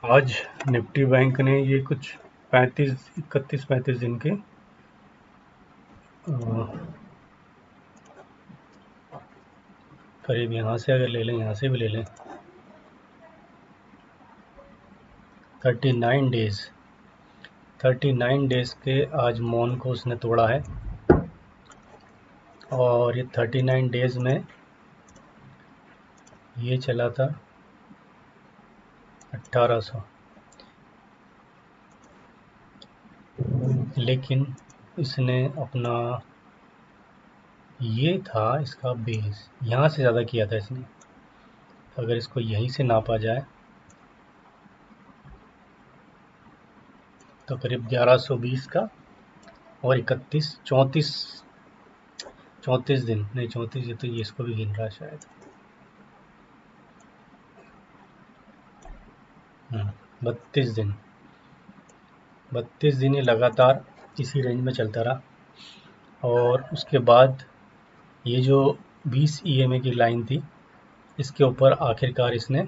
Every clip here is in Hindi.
आज निफ्टी बैंक ने ये कुछ 31-35 दिन के करीब, यहाँ से अगर ले लें, यहाँ से भी ले लें, 39 डेज़ के आज मौन को उसने तोड़ा है। और ये 39 डेज़ में ये चला था 1800, लेकिन इसने अपना, ये था इसका बेस, यहाँ से ज़्यादा किया था इसने। अगर इसको यहीं से नापा जाए तो करीब 1120 का, और 34 दिन नहीं, 34, ये तो ये इसको भी गिन रहा है शायद। 32 दिन ये लगातार इसी रेंज में चलता रहा। और उसके बाद ये जो 20 EMA की लाइन थी, इसके ऊपर आखिरकार इसने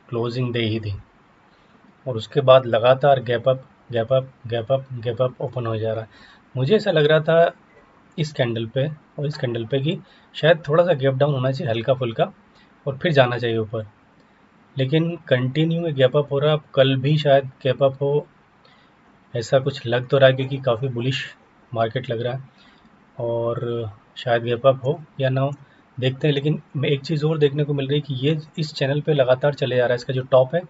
क्लोजिंग दे ही दी। और उसके बाद लगातार गैप अप ओपन हो जा रहा है। मुझे ऐसा लग रहा था इस कैंडल पे और इस कैंडल पे कि शायद थोड़ा सा गैप डाउन होना चाहिए, हल्का फुल्का, और फिर जाना चाहिए ऊपर, लेकिन कंटिन्यू में गैप अप हो रहा है। अब कल भी शायद गैप अप हो, ऐसा कुछ लग तो रहा है, क्योंकि काफ़ी बुलिश मार्केट लग रहा है, और शायद गैप अप हो या ना हो, देखते हैं। लेकिन एक चीज़ और देखने को मिल रही है कि ये इस चैनल पे लगातार चले जा रहा है। इसका जो टॉप है,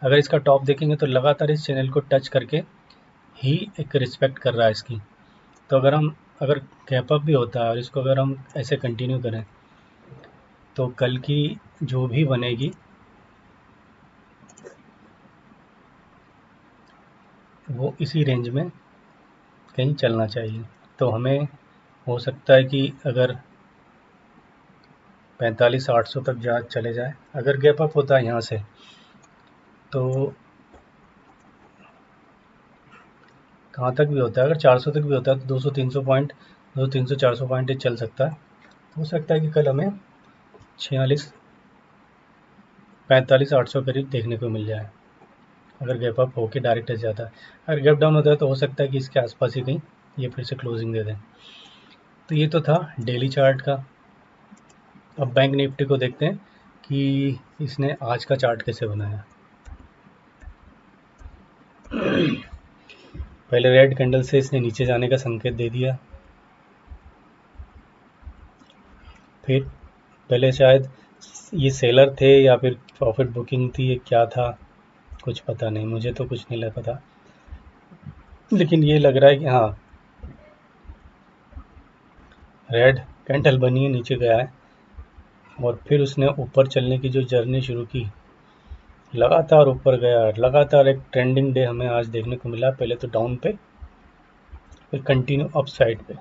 अगर इसका टॉप देखेंगे तो लगातार इस चैनल को टच करके ही एक रिस्पेक्ट कर रहा है इसकी। तो अगर गैप अप भी होता है और इसको अगर हम ऐसे कंटिन्यू करें, तो कल की जो भी बनेगी वो इसी रेंज में कहीं चलना चाहिए। तो हमें हो सकता है कि अगर 45-800 तक चले जाए, अगर गैप अप होता है यहाँ से, तो कहाँ तक भी होता है, अगर 400 तक भी होता है तो 200-300 पॉइंट, 200-300-400 पॉइंट चल सकता है। हो सकता है कि कल हमें 45-800 करीब देखने को मिल जाए, अगर गैप अप होके डायरेक्ट ऐसे जाता है। अगर गैप डाउन होता है तो हो सकता है कि इसके आसपास ही कहीं ये फिर से क्लोजिंग दे दें। तो ये तो था डेली चार्ट का। अब बैंक निफ्टी को देखते हैं कि इसने आज का चार्ट कैसे बनाया। पहले रेड कैंडल से इसने नीचे जाने का संकेत दे दिया, फिर पहले शायद ये सेलर थे या फिर प्रॉफिट बुकिंग थी, ये क्या था कुछ पता नहीं, मुझे तो कुछ नहीं लग पता, लेकिन ये लग रहा है कि हाँ, रेड कैंडल बनी है, नीचे गया है, और फिर उसने ऊपर चलने की जो जर्नी शुरू की, लगातार ऊपर गया, लगातार एक ट्रेंडिंग डे हमें आज देखने को मिला। पहले तो डाउन पे, फिर कंटिन्यू अप साइड पे,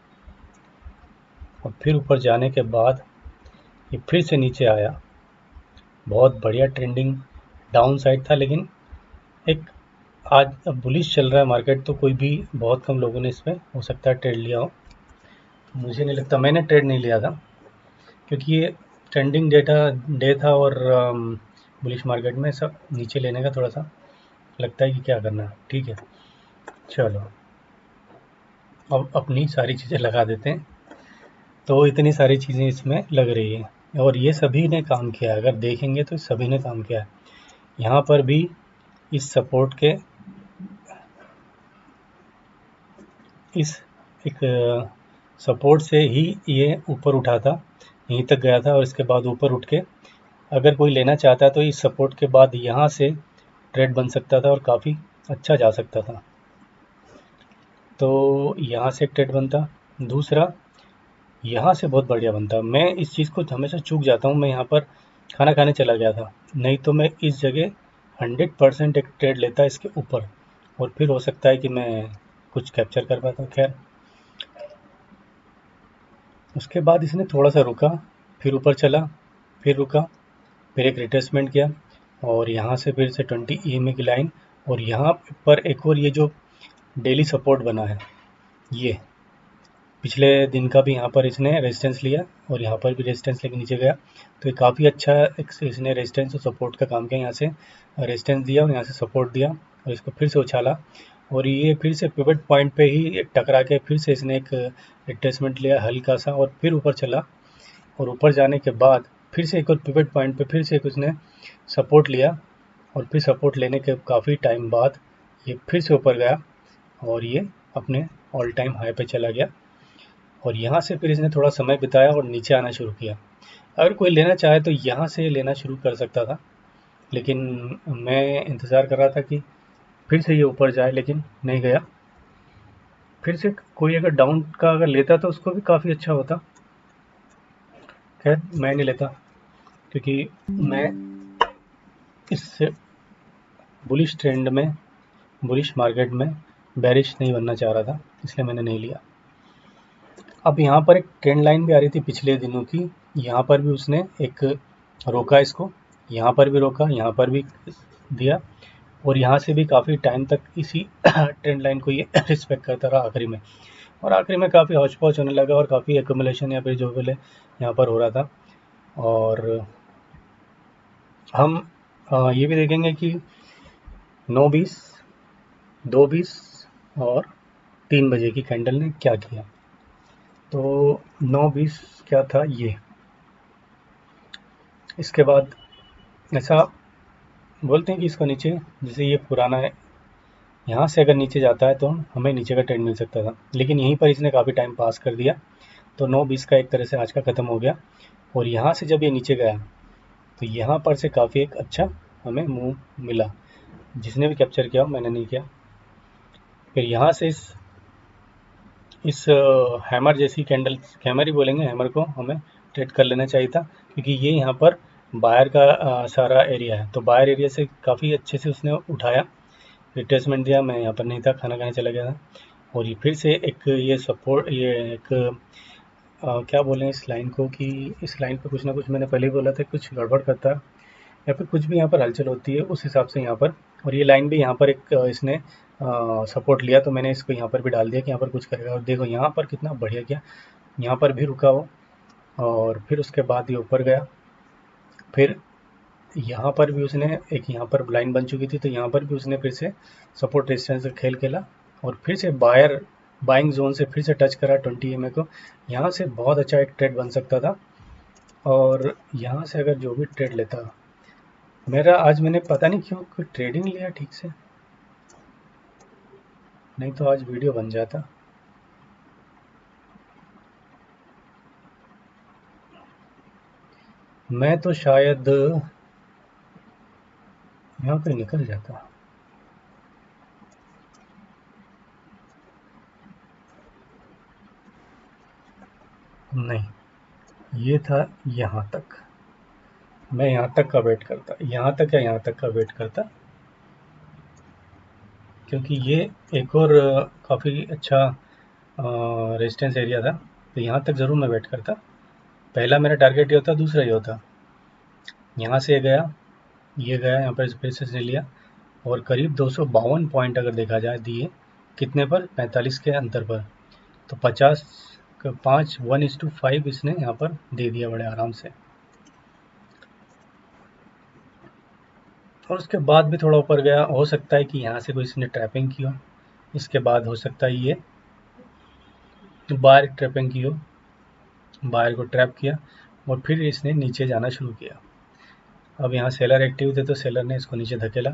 और फिर ऊपर जाने के बाद ये फिर से नीचे आया। बहुत बढ़िया ट्रेंडिंग डाउन साइड था, लेकिन एक आज अब बुलिश चल रहा है मार्केट, तो कोई भी, बहुत कम लोगों ने इसमें हो सकता है ट्रेड लिया हो। मुझे नहीं लगता, मैंने ट्रेड नहीं लिया था, क्योंकि ये ट्रेंडिंग डे था, और बुलिश मार्केट में सब नीचे लेने का थोड़ा सा लगता है कि क्या करना है। ठीक है, चलो अब अपनी सारी चीज़ें लगा देते हैं। तो इतनी सारी चीज़ें इसमें लग रही है, और ये सभी ने काम किया है, अगर देखेंगे तो सभी ने काम किया है। यहाँ पर भी इस सपोर्ट के, इस एक सपोर्ट से ही ये ऊपर उठा था, यहीं तक गया था, और इसके बाद ऊपर उठ के अगर कोई लेना चाहता है तो इस सपोर्ट के बाद यहाँ से ट्रेड बन सकता था और काफ़ी अच्छा जा सकता था। तो यहाँ से एक ट्रेड बनता, दूसरा यहाँ से बहुत बढ़िया बनता। मैं इस चीज़ को हमेशा चूक जाता हूँ, मैं यहाँ पर खाना खाने चला गया था, नहीं तो मैं इस जगह 100% एक ट्रेड लेता इसके ऊपर, और फिर हो सकता है कि मैं कुछ कैप्चर कर पाता। खैर, उसके बाद इसने थोड़ा सा रुका, फिर ऊपर चला, फिर रुका, फिर एक रिट्रेसमेंट किया, और यहाँ से फिर से 20 EMA की लाइन, और यहाँ पर एक और ये जो डेली सपोर्ट बना है, ये पिछले दिन का भी यहाँ पर इसने रेजिस्टेंस लिया और यहाँ पर भी रेजिस्टेंस लेके नीचे गया। तो ये काफ़ी अच्छा इसने रेजिस्टेंस और सपोर्ट का काम किया। यहाँ से रेजिस्टेंस दिया और यहाँ से सपोर्ट दिया और इसको फिर से उछाला और ये फिर से पिवट पॉइंट पे ही टकरा के फिर से इसने एक रिट्रेसमेंट लिया हल्का सा और फिर ऊपर चला और ऊपर जाने के बाद फिर से एक और पिवट पॉइंट पे फिर से एक उसने सपोर्ट लिया और फिर सपोर्ट लेने के काफ़ी टाइम बाद ये फिर से ऊपर गया और ये अपने ऑल टाइम हाई पे चला गया और यहाँ से फिर इसने थोड़ा समय बिताया और नीचे आना शुरू किया। अगर कोई लेना चाहे तो यहाँ से लेना शुरू कर सकता था, लेकिन मैं इंतज़ार कर रहा था कि फिर से ये ऊपर जाए, लेकिन नहीं गया। फिर से कोई अगर डाउन का अगर लेता तो उसको भी काफ़ी अच्छा होता। खैर मैं नहीं लेता क्योंकि मैं इस बुलिश ट्रेंड में, बुलिश मार्केट में बेरिश नहीं बनना चाह रहा था, इसलिए मैंने नहीं लिया। अब यहाँ पर एक ट्रेंड लाइन भी आ रही थी पिछले दिनों की, यहाँ पर भी उसने एक रोका इसको, यहाँ पर भी रोका, यहाँ पर भी दिया और यहाँ से भी काफ़ी टाइम तक इसी ट्रेंड लाइन को ये रिस्पेक्ट करता रहा आखिरी में। और आखिरी में काफ़ी हौच पौच होने लगा और काफ़ी एक्यूमुलेशन या फिर जो भी यहाँ पर हो रहा था। और हम ये भी देखेंगे कि 9:20, 2:20 और 3 बजे की कैंडल ने क्या किया। तो 9:20 क्या था ये, इसके बाद ऐसा बोलते हैं कि इसको नीचे, जैसे ये पुराना है, यहाँ से अगर नीचे जाता है तो हमें नीचे का ट्रेंड मिल सकता था, लेकिन यहीं पर इसने काफ़ी टाइम पास कर दिया। तो 9:20 का एक तरह से आज का ख़त्म हो गया और यहाँ से जब ये नीचे गया तो यहाँ पर से काफ़ी एक अच्छा हमें मूव मिला। जिसने भी कैप्चर किया, मैंने नहीं किया। फिर यहाँ से इस हैमर जैसी कैंडल, हैमर ही बोलेंगे, हैमर को हमें ट्रेड कर लेना चाहिए था क्योंकि ये यहाँ पर बायर का सारा एरिया है। तो बायर एरिया से काफ़ी अच्छे से उसने उठाया, रिट्रेसमेंट दिया। मैं यहाँ पर नहीं था, खाना खाने चला गया था और ये फिर से एक ये सपोर्ट, ये एक क्या बोलें इस लाइन को, कि इस लाइन पे कुछ ना कुछ मैंने पहले ही बोला था, कुछ गड़बड़ करता है या फिर कुछ भी यहाँ पर हलचल होती है उस हिसाब से यहाँ पर। और ये लाइन भी यहाँ पर एक इसने सपोर्ट लिया, तो मैंने इसको यहाँ पर भी डाल दिया कि यहाँ पर कुछ करेगा। और देखो यहाँ पर कितना बढ़िया किया, यहाँ पर भी रुका हो और फिर उसके बाद ये ऊपर गया। फिर यहाँ पर भी उसने एक, यहाँ पर लाइन बन चुकी थी तो यहाँ पर भी उसने फिर से सपोर्ट रेजिस्टेंस का खेल खेला और फिर से बाइंग जोन से फिर से टच करा 20 EMA को। यहाँ से बहुत अच्छा एक ट्रेड बन सकता था और यहाँ से अगर जो भी ट्रेड लेता, मेरा आज मैंने पता नहीं क्यों कोई ट्रेडिंग लिया ठीक से, नहीं तो आज वीडियो बन जाता। मैं तो शायद यहाँ पे निकल जाता। नहीं, ये था यहाँ तक, मैं यहाँ तक का वेट करता, यहाँ तक या यहाँ तक का वेट करता, क्योंकि ये एक और काफ़ी अच्छा रेजिस्टेंस एरिया था, तो यहाँ तक ज़रूर मैं वेट करता। पहला मेरा टारगेट ये होता, दूसरा ये होता। यहाँ से गया, ये गया, यहाँ पर फिर से इसने लिया और करीब 252 पॉइंट अगर देखा जाए दिए, कितने पर, 45 के अंतर पर, तो 50 का 5, 1:5 इसने यहाँ पर दे दिया बड़े आराम से। और उसके बाद भी थोड़ा ऊपर गया, हो सकता है कि यहाँ से कोई इसने ट्रैपिंग की हो, इसके बाद हो सकता है ये बायर ट्रैपिंग की हो, बायर को ट्रैप किया और फिर इसने नीचे जाना शुरू किया। अब यहाँ सेलर एक्टिव थे तो सेलर ने इसको नीचे धकेला,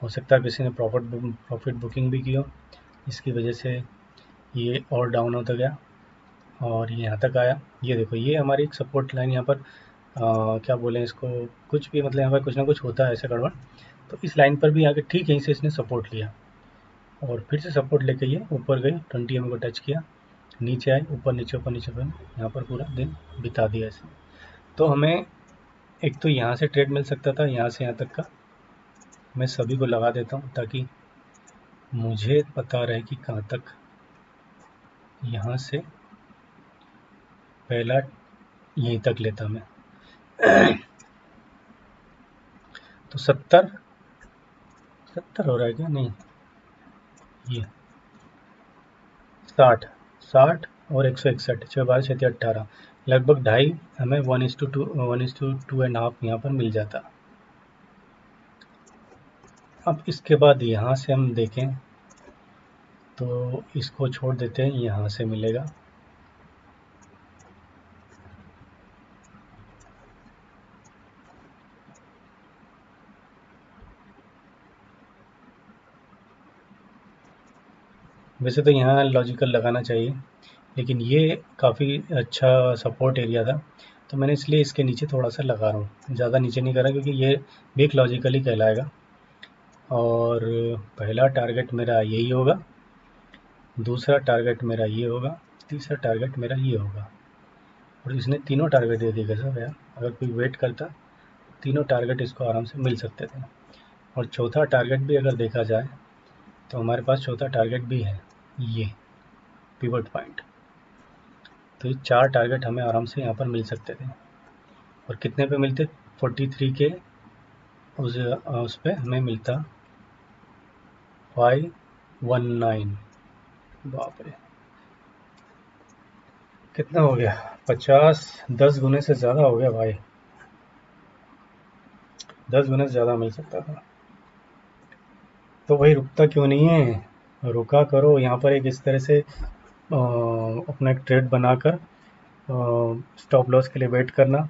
हो सकता है किसी ने प्रॉफिट बुकिंग भी की हो, इसकी वजह से ये और डाउन होता गया और ये यहाँ तक आया। ये देखो, ये हमारी एक सपोर्ट लाइन यहाँ पर क्या बोलें इसको, कुछ भी मतलब यहाँ पर कुछ ना कुछ होता है ऐसा गड़बड़। तो इस लाइन पर भी आके ठीक यहीं से इसने सपोर्ट लिया और फिर से सपोर्ट लेके ये ऊपर गई, 20 EMA को टच किया, नीचे आए, ऊपर नीचे ऊपर नीचे ऊपर, यहाँ पर पूरा दिन बिता दिया ऐसे। तो हमें एक तो यहाँ से ट्रेड मिल सकता था, यहाँ से यहाँ तक का। मैं सभी को लगा देता हूँ ताकि मुझे पता रहे कि कहाँ तक, यहाँ से पहला यहीं तक लेता मैं। तो 70 हो रहा है क्या, नहीं ये 60 और 161, 6 12 6 18, लगभग ढाई हमें 1:2 1:2.5 यहाँ पर मिल जाता। अब इसके बाद यहाँ से हम देखें तो इसको छोड़ देते हैं, यहाँ से मिलेगा। वैसे तो यहाँ लॉजिकल लगाना चाहिए, लेकिन ये काफ़ी अच्छा सपोर्ट एरिया था, तो मैंने इसलिए इसके नीचे थोड़ा सा लगा रहा हूँ, ज़्यादा नीचे नहीं कर रहा, क्योंकि ये भी एक लॉजिकल ही कहलाएगा। और पहला टारगेट मेरा यही होगा, दूसरा टारगेट मेरा ये होगा, तीसरा टारगेट मेरा ये होगा। और इसने तीनों टारगेट दे दिए गजब यार, अगर कोई वेट करता तीनों टारगेट इसको आराम से मिल सकते थे। और चौथा टारगेट भी अगर देखा जाए तो हमारे पास चौथा टारगेट भी है, ये पिवट पॉइंट। तो ये 4 टारगेट हमें आराम से यहाँ पर मिल सकते थे। और कितने पे मिलते? 43 के उस पे हमें मिलता 519। बाप रे, कितना हो गया? 50, 10 गुने से ज़्यादा हो गया भाई, 10 गुने से ज़्यादा मिल सकता था। तो भाई रुकता क्यों नहीं है? रुका करो यहाँ पर एक इस तरह से अपना एक ट्रेड बनाकर स्टॉप लॉस के लिए वेट करना,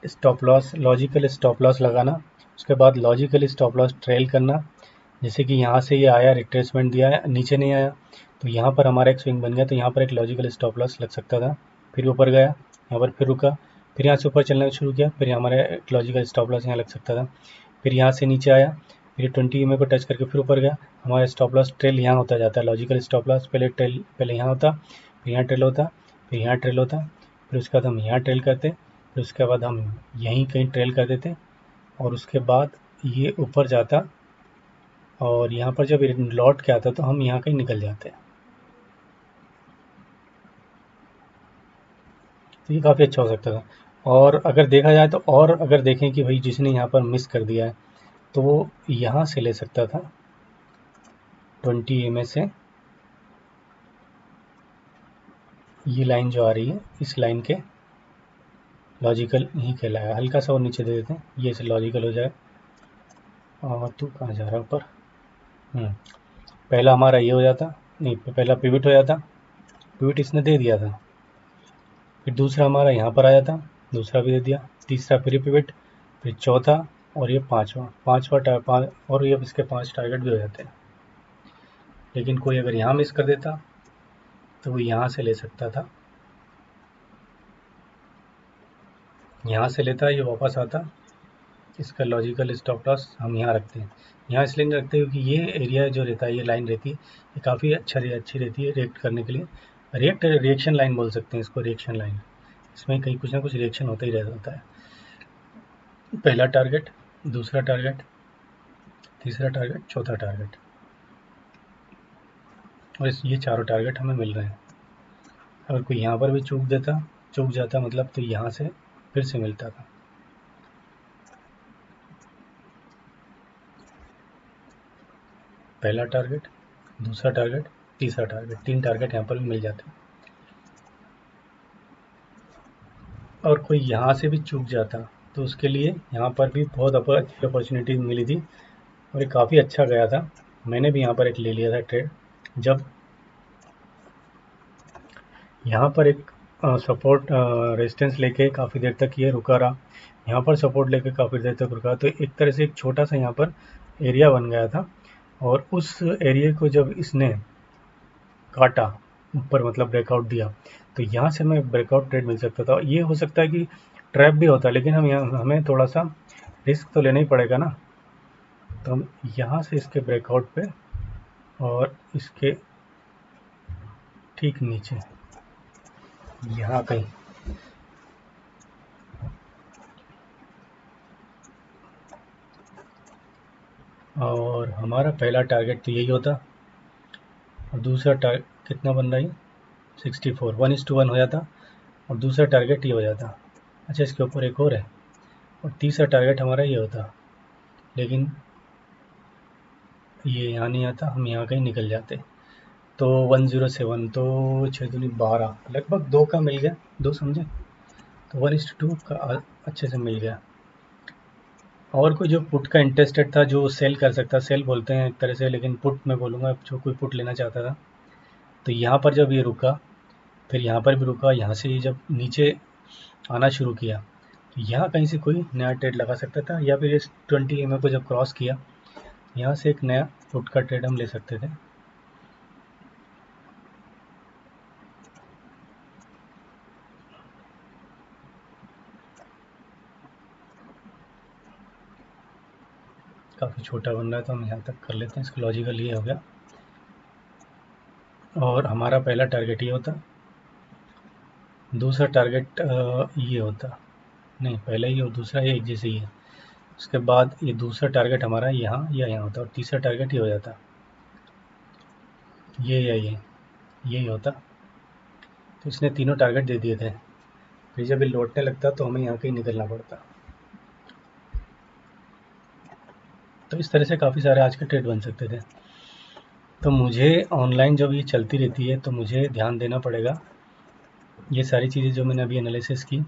stop loss logical stop loss लगाना, उसके बाद लॉजिकल स्टॉप लॉस ट्रेल करना। जैसे कि यहाँ से ये आया, रिट्रेसमेंट दिया है, नीचे नहीं आया, तो यहाँ पर हमारा एक स्विंग बन गया, तो यहाँ पर एक लॉजिकल स्टॉप लॉस लग सकता था। फिर ऊपर गया, यहाँ पर फिर रुका, फिर यहाँ से ऊपर चलना शुरू किया, फिर हमारा एक लॉजिकल स्टॉप लॉस यहाँ लग सकता था। फिर यहाँ से नीचे आया, फिर 20 EMA को टच करके फिर ऊपर गया, हमारा स्टॉप लॉस ट्रेल यहाँ होता जाता है। लॉजिकल स्टॉप लॉस पहले यहाँ होता, फिर यहाँ ट्रेल होता, फिर यहाँ ट्रेल होता, फिर उसके बाद हम यहाँ ट्रेल करते, फिर उसके बाद हम यहीं कहीं ट्रेल कर देते, और उसके बाद ये ऊपर जाता, और यहाँ पर जब लौट के आता तो हम यहाँ कहीं निकल जाते हैं। तो ये काफ़ी अच्छा हो सकता था। और अगर देखा जाए तो, और अगर देखें कि भाई जिसने यहाँ पर मिस कर दिया है, तो वो यहाँ से ले सकता था 20 EMA से, ये लाइन जो आ रही है इस लाइन के लॉजिकल ही कहलाएगा। हल्का सा और नीचे दे देते हैं, ये से लॉजिकल हो जाए। और तू कहाँ जा रहा है ऊपर? पहला हमारा ये हो जाता, नहीं पहला पिवट हो जाता, पिवट इसने दे दिया था। फिर दूसरा हमारा यहाँ पर आ जाता, दूसरा भी दे दिया, तीसरा फिर पिवट, फिर चौथा, और ये पाँचवा और ये इसके 5 टारगेट भी हो जाते हैं। लेकिन कोई अगर यहाँ मिस कर देता तो वो यहाँ से ले सकता था, यहाँ से लेता, ये वापस आता, इसका लॉजिकल स्टॉप लॉस हम यहाँ रखते हैं। यहाँ इसलिए नहीं रखते क्योंकि ये एरिया जो रहता है, ये लाइन रहती है, ये काफ़ी अच्छी रहती है रिएक्ट करने के लिए। रिएक्शन लाइन बोल सकते हैं इसको, रिएक्शन लाइन। इसमें कहीं कुछ ना कुछ रिएक्शन होता ही रहता है। पहला टारगेट, दूसरा टारगेट, तीसरा टारगेट, चौथा टारगेट, और ये चारों टारगेट हमें मिल रहे हैं। अगर कोई यहाँ पर भी चूक जाता मतलब, तो यहाँ से फिर से मिलता था। पहला टारगेट, दूसरा टारगेट, तीसरा टारगेट, 3 टारगेट यहाँ पर भी मिल जाते हैं। और कोई यहाँ से भी चूक जाता तो उसके लिए यहाँ पर भी बहुत अच्छी अपॉर्चुनिटी मिली थी, और ये काफ़ी अच्छा गया था। मैंने भी यहाँ पर एक ले लिया था ट्रेड, जब यहाँ पर एक सपोर्ट रेजिस्टेंस लेके काफ़ी देर तक ये रुका रहा, यहाँ पर सपोर्ट लेके काफ़ी देर तक रुका, तो एक तरह से एक छोटा सा यहाँ पर एरिया बन गया था। और उस एरिया को जब इसने काटा ऊपर, मतलब ब्रेकआउट दिया, तो यहाँ से हमें ब्रेकआउट ट्रेड मिल सकता था। ये हो सकता है कि ट्रैप भी होता है, लेकिन हमें थोड़ा सा रिस्क तो लेना ही पड़ेगा ना। तो हम यहाँ से इसके ब्रेकआउट पे, और इसके ठीक नीचे यहाँ कहीं, और हमारा पहला टारगेट तो यही होता, और दूसरा टारगेट कितना बन रहा है? 64, 1:1 हो जाता, और दूसरा टारगेट ये हो जाता। अच्छा, इसके ऊपर एक और है, और तीसरा टारगेट हमारा ये होता, लेकिन ये यहाँ नहीं आता, हम यहाँ कहीं निकल जाते। तो 107, तो 6 दूनी 12, लगभग 2 का मिल गया, 2 समझे, तो 1:2 का अच्छे से मिल गया। और कोई जो पुट का इंटरेस्टेड था, जो सेल कर सकता, सेल बोलते हैं एक तरह से, लेकिन पुट मैं बोलूँगा, जो कोई पुट लेना चाहता था, तो यहाँ पर जब ये रुका, फिर यहाँ पर भी रुका, यहाँ से जब नीचे आना शुरू किया, तो यहाँ कहीं से कोई नया ट्रेड लगा सकता था, या फिर इस 20 EMA को जब क्रॉस किया, यहाँ से एक नया पुट का ट्रेड हम ले सकते थे। काफ़ी छोटा बन रहा है, तो हम यहाँ तक कर लेते हैं, इसका लॉजिकल ये हो गया, और हमारा पहला टारगेट ये होता, दूसरा टारगेट ये होता, नहीं पहला ही और दूसरा ये एक जैसे ही है, उसके बाद ये दूसरा टारगेट हमारा यहाँ या यहाँ होता, और तीसरा टारगेट ये हो जाता, ये या ये, यही होता। तो इसने तीनों टारगेट दे दिए थे, फिर जब ये लौटने लगता तो हमें यहाँ कहीं निकलना पड़ता। तो इस तरह से काफ़ी सारे आज के ट्रेड बन सकते थे। तो मुझे ऑनलाइन जब ये चलती रहती है, तो मुझे ध्यान देना पड़ेगा, ये सारी चीज़ें जो मैंने अभी एनालिसिस की, इन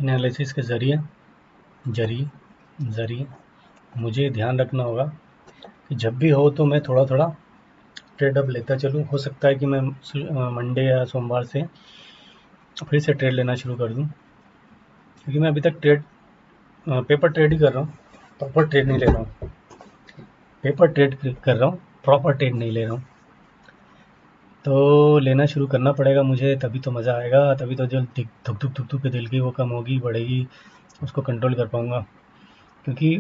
एनालिसिस के ज़रिए मुझे ध्यान रखना होगा कि जब भी हो तो मैं थोड़ा थोड़ा ट्रेड अब लेता चलूँ। हो सकता है कि मैं मंडे या सोमवार से फिर से ट्रेड लेना शुरू कर दूँ, क्योंकि मैं अभी तक पेपर ट्रेड ही कर रहा हूँ, प्रॉपर ट्रेड नहीं ले रहा हूँ, पेपर ट्रेड कर रहा हूँ, प्रॉपर ट्रेड नहीं ले रहा हूँ। तो लेना शुरू करना पड़ेगा मुझे, तभी तो मज़ा आएगा, तभी तो जो धुक धुक धुक धुक के दिल की वो कम होगी, बढ़ेगी, उसको कंट्रोल कर पाऊँगा। क्योंकि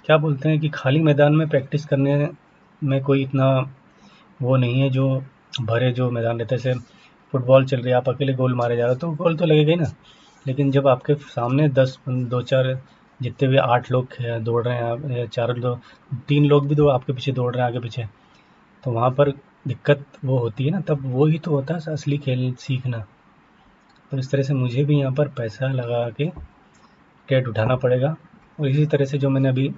क्या बोलते हैं कि खाली मैदान में प्रैक्टिस करने में कोई इतना वो नहीं है, जो भरे जो मैदान रहते हैं, जैसे फुटबॉल चल रही है, आप अकेले गोल मारे जा रहे हो तो गोल तो लगेगा ही ना, लेकिन जब आपके सामने 2-4 जितने भी 8 लोग दौड़ रहे हैं, या 4 लोग, 3 लोग भी तो आपके पीछे दौड़ रहे हैं आगे पीछे, तो वहाँ पर दिक्कत वो होती है ना, तब वो ही तो होता है असली खेल सीखना। तो इस तरह से मुझे भी यहाँ पर पैसा लगा के ट्रेड उठाना पड़ेगा, और इसी तरह से जो मैंने अभी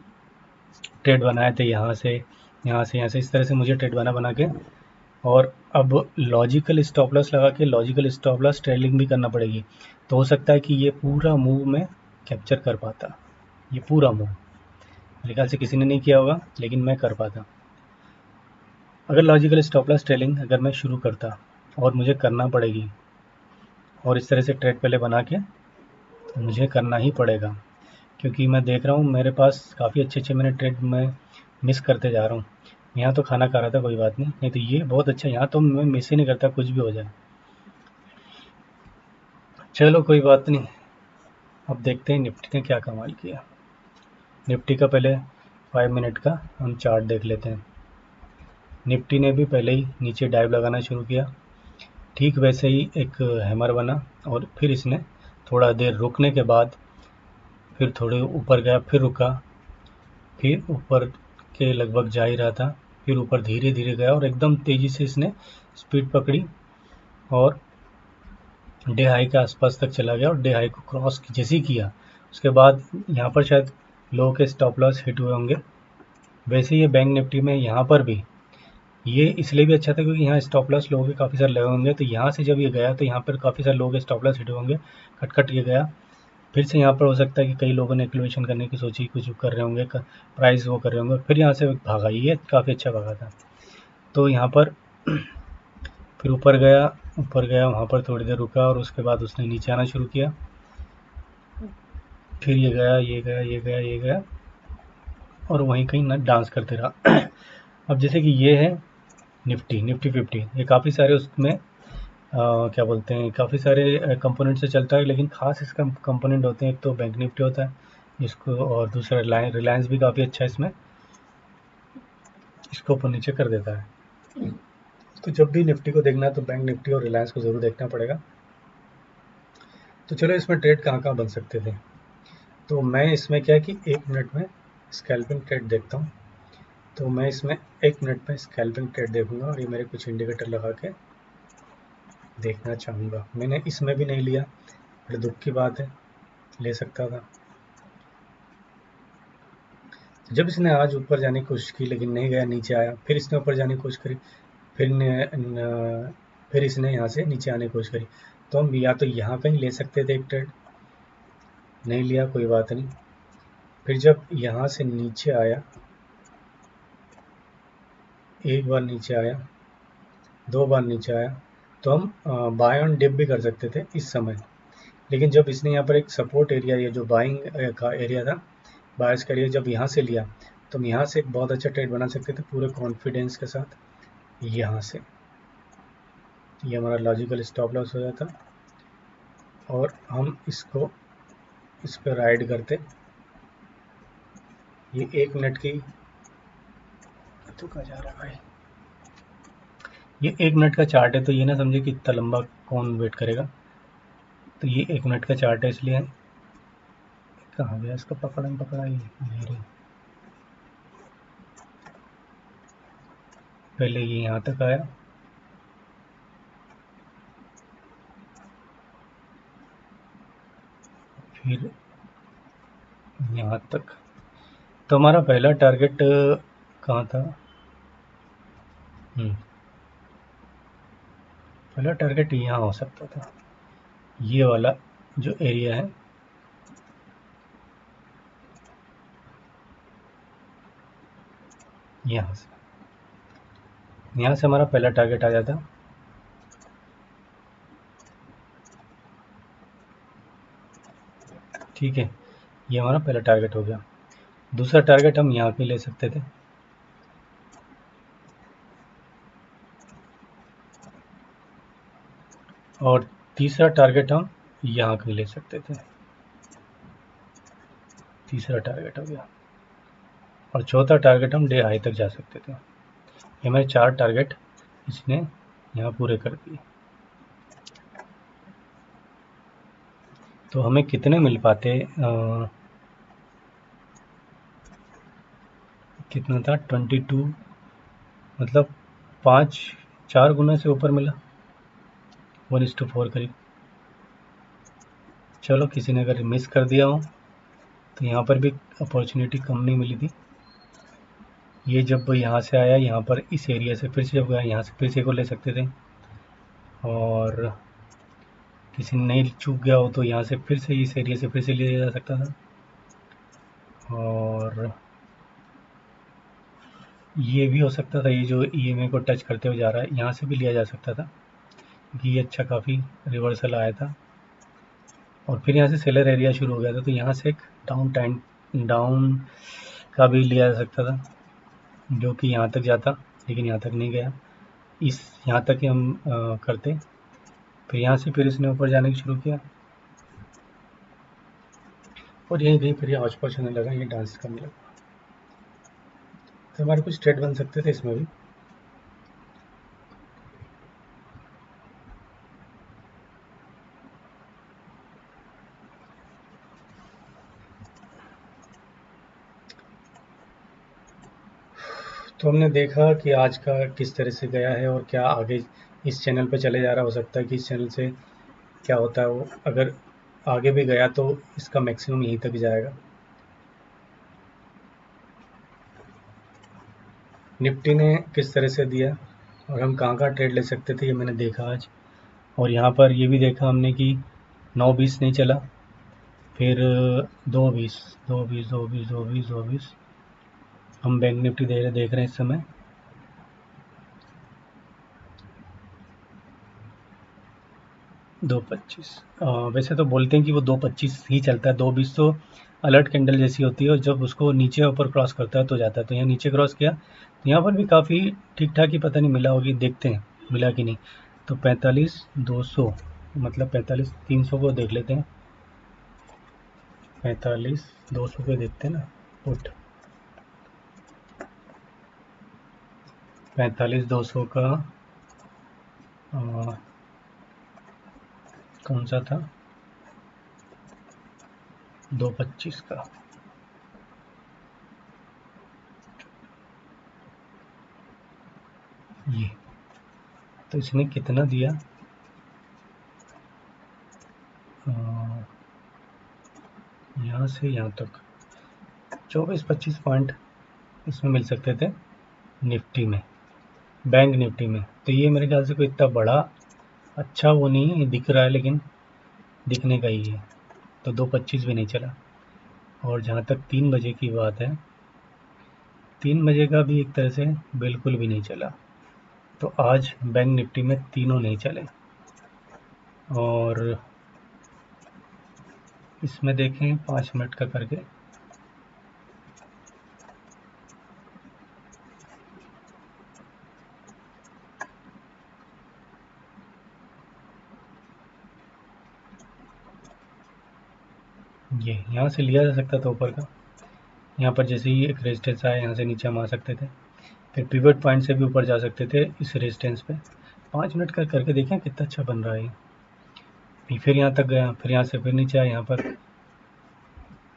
ट्रेड बनाए थे, यहाँ से यहाँ से यहाँ से, इस तरह से मुझे ट्रेड बना के, और अब लॉजिकल स्टॉप लॉस लगा के, लॉजिकल स्टॉप लॉस ट्रेलिंग भी करना पड़ेगी। तो हो सकता है कि ये पूरा मूव में कैप्चर कर पाता, ये पूरा मूव मेरे ख्याल से किसी ने नहीं किया होगा, लेकिन मैं कर पाता अगर लॉजिकल स्टॉप लॉस ट्रेलिंग अगर मैं शुरू करता, और मुझे करना पड़ेगी, और इस तरह से ट्रेड पहले बना के तो मुझे करना ही पड़ेगा, क्योंकि मैं देख रहा हूँ मेरे पास काफ़ी अच्छे अच्छे मैंने ट्रेड में मिस करते जा रहा हूँ। यहाँ तो खाना खा रहा था, कोई बात नहीं, नहीं तो ये बहुत अच्छा, यहाँ तो मैं मिस ही नहीं करता, कुछ भी हो जाए। चलो कोई बात नहीं, अब देखते हैं निफ्टी ने क्या कमाल किया। निफ्टी का पहले 5 मिनट का हम चार्ट देख लेते हैं। निफ्टी ने भी पहले ही नीचे डाइव लगाना शुरू किया, ठीक वैसे ही एक हैमर बना, और फिर इसने थोड़ा देर रुकने के बाद फिर थोड़े ऊपर गया, फिर रुका, फिर ऊपर के लगभग जा ही रहा था, फिर ऊपर धीरे धीरे गया, और एकदम तेज़ी से इसने स्पीड पकड़ी, और डे हाई के आसपास तक चला गया, और डे हाई को क्रॉस जैसे ही किया, उसके बाद यहाँ पर शायद लो के स्टॉप लॉस हिट हुए होंगे। वैसे ही ये बैंक निफ्टी में यहाँ पर भी ये इसलिए भी अच्छा था, क्योंकि यहाँ स्टॉप लॉस लोगों के काफ़ी सारे लगे होंगे, तो यहाँ से जब ये गया तो यहाँ पर काफ़ी सारे लोगों के स्टॉप लॉस हिट होंगे, कट कट के गया। फिर से यहाँ पर हो सकता है कि कई लोगों ने एक्विजिशन करने की सोची, कुछ कर रहे होंगे, प्राइस वो कर रहे होंगे, फिर यहाँ से भागा, ये काफ़ी अच्छा भागा था। तो यहाँ पर फिर ऊपर गया, वहाँ पर थोड़ी देर रुका, और उसके बाद उसने नीचे आना शुरू किया, फिर ये गया, ये गया, ये गया, ये गया, और वहीं कहीं ना डांस करते रहा। अब जैसे कि ये है निफ्टी 50, ये काफ़ी सारे उसमें क्या बोलते हैं, काफ़ी सारे कंपोनेंट से चलता है, लेकिन खास इसका कंपोनेंट होते हैं, एक तो बैंक निफ्टी होता है जिसको, और दूसरा रिलायंस भी काफ़ी अच्छा है इसमें, इसको ऊपर नीचे कर देता है। तो जब भी निफ्टी को देखना है तो बैंक निफ्टी और रिलायंस को ज़रूर देखना पड़ेगा। तो चलो इसमें ट्रेड कहाँ कहाँ बन सकते थे, तो मैं इसमें क्या है कि 1 मिनट में स्कैल्पिंग ट्रेड देखता हूँ। तो मैं इसमें 1 मिनट में स्कैल्पिंग ट्रेड देखूंगा, और ये मेरे कुछ इंडिकेटर लगा के देखना चाहूँगा। मैंने इसमें भी नहीं लिया, बड़े दुख की बात है, ले सकता था। जब इसने आज ऊपर जाने की कोशिश की लेकिन नहीं गया, नीचे आया, फिर इसने ऊपर जाने की कोशिश करी, फिर इसने यहाँ से नीचे आने की कोशिश करी। तो हम या तो यहाँ कहीं ले सकते थे एक ट्रेड, नहीं लिया, कोई बात नहीं। फिर जब यहाँ से नीचे आया, एक बार नीचे आया, 2 बार नीचे आया, तो हम बाय ऑन डिप भी कर सकते थे इस समय। लेकिन जब इसने यहाँ पर एक सपोर्ट एरिया, ये जो बाइंग का एरिया था, बायर्स का एरिया, जब यहाँ से लिया, तो हम यहाँ से एक बहुत अच्छा ट्रेड बना सकते थे पूरे कॉन्फिडेंस के साथ। यहाँ से ये हमारा लॉजिकल स्टॉप लॉस हो जाता और हम इसको इस पर राइड करते। ये 1 मिनट की, तो कहाँ जा रहा है भाई, ये 1 मिनट का चार्ट है, तो ये ना समझे कि इतना लंबा कौन वेट करेगा। तो ये 1 मिनट का चार्ट है, इसलिए कहाँ गया इसका, पकड़ा ही नहीं। पहले ये यहाँ तक आया, फिर यहाँ तक। तो हमारा पहला टारगेट कहाँ था? पहला टारगेट यहाँ हो सकता था, ये वाला जो एरिया है, यहाँ से हमारा पहला टारगेट आ जाता। ठीक है, ये हमारा पहला टारगेट हो गया। दूसरा टारगेट हम यहाँ पे ले सकते थे, और तीसरा टारगेट हम यहाँ पे ले सकते थे। तीसरा टारगेट हो गया, और चौथा टारगेट हम डे हाई तक जा सकते थे। ये हमारे 4 टारगेट इसने यहाँ पूरे कर दिए। तो हमें कितने मिल पाते, कितना था, 22, मतलब 4 गुना से ऊपर मिला, 1:4 करीब। चलो, किसी ने अगर मिस कर दिया हो तो यहाँ पर भी अपॉर्चुनिटी कम नहीं मिली थी। ये जब यहाँ से आया, यहाँ पर इस एरिया से फिर से जब गया, यहाँ से फिर से को ले सकते थे, और किसी ने नहीं चूक गया हो तो यहाँ से फिर से इस एरिया से फिर से लिया जा सकता था, और ये भी हो सकता था, ये जो EMA को टच करते हुए जा रहा है, यहाँ से भी लिया जा सकता था, क्योंकि ये अच्छा काफ़ी रिवर्सल आया था। और फिर यहाँ से सेलर एरिया शुरू हो गया था, तो यहाँ से एक डाउन का भी लिया जा सकता था, जो कि यहाँ तक जाता, लेकिन यहाँ तक नहीं गया। यहाँ तक ही हम करते। फिर यहाँ से फिर इसने ऊपर जाने की शुरू किया, और यहीं कहीं फिर ये हौच पौच होने लगा, ये डांस करने लगा। तो हमारे कुछ ट्रेड बन सकते थे इसमें भी। तो हमने देखा कि आज का किस तरह से गया है, और क्या आगे इस चैनल पे चले जा रहा। हो सकता है कि इस चैनल से क्या होता है, वो अगर आगे भी गया तो इसका मैक्सिमम यहीं तक जाएगा। निफ्टी ने किस तरह से दिया और हम कहाँ ट्रेड ले सकते थे, ये मैंने देखा आज। और यहाँ पर ये भी देखा हमने कि 9:20 नहीं चला, फिर 2:20, 2:20, 2:20, 2:20, 2:20। हम बैंक निफ्टी देख रहे हैं इस समय 2:25। वैसे तो बोलते हैं कि वो 2:25 ही चलता है, 2:20 तो अलर्ट कैंडल जैसी होती है, और जब उसको नीचे ऊपर क्रॉस करता है तो जाता है। तो यहाँ नीचे क्रॉस किया, तो यहाँ पर भी काफ़ी ठीक ठाक ही, पता नहीं मिला होगी, देखते हैं मिला कि नहीं। तो 45,200, मतलब 45,300 को देख लेते हैं। 45,200 को देखते हैं ना, पुट 45,200 का कौन सा था, 2:25 का। ये तो इसने कितना दिया, यहाँ से यहाँ तक 24-25 पॉइंट इसमें मिल सकते थे निफ्टी में, बैंक निफ्टी में। तो ये मेरे ख्याल से कोई इतना बड़ा अच्छा वो नहीं है, दिख रहा है लेकिन दिखने का ही है। तो 2.25 भी नहीं चला। और जहाँ तक 3 बजे की बात है, 3 बजे का भी एक तरह से बिल्कुल भी नहीं चला। तो आज बैंक निफ्टी में तीनों नहीं चले। और इसमें देखें 5 मिनट का करके, ये यहाँ से लिया जा सकता था ऊपर का। यहाँ पर जैसे ही एक रेजिस्टेंस आया, यहाँ से नीचे हम आ सकते थे, फिर पिवट पॉइंट से भी ऊपर जा सकते थे इस रेजिस्टेंस पे। 5 मिनट का करके देखें कितना अच्छा बन रहा है ये। फिर यहाँ तक गया, फिर यहाँ से फिर नीचे आया, यहाँ पर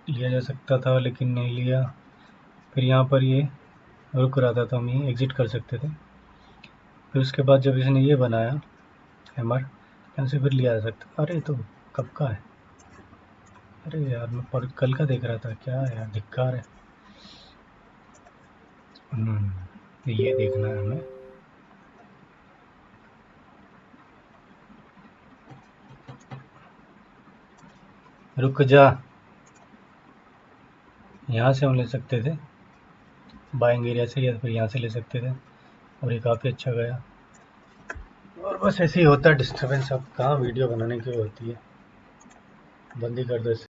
लिया जा सकता था लेकिन नहीं लिया। फिर यहाँ पर ये रुक रहा था तो हम ये एग्जिट कर सकते थे। फिर उसके बाद जब इसने ये बनाया हैमर, यहाँ से फिर लिया जा सकता। अरे तो कब का है? अरे यार मैं पर कल का देख रहा था, क्या यार धिक्कार है। तो ये देखना है हमें। रुक जा, यहाँ से हम ले सकते थे बाइंग एरिया से, या फिर यहाँ से ले सकते थे, और ये काफ़ी अच्छा गया। और बस ऐसे ही होता है डिस्टर्बेंस। अब कहाँ वीडियो बनाने की होती है, बंद ही कर दो इसे।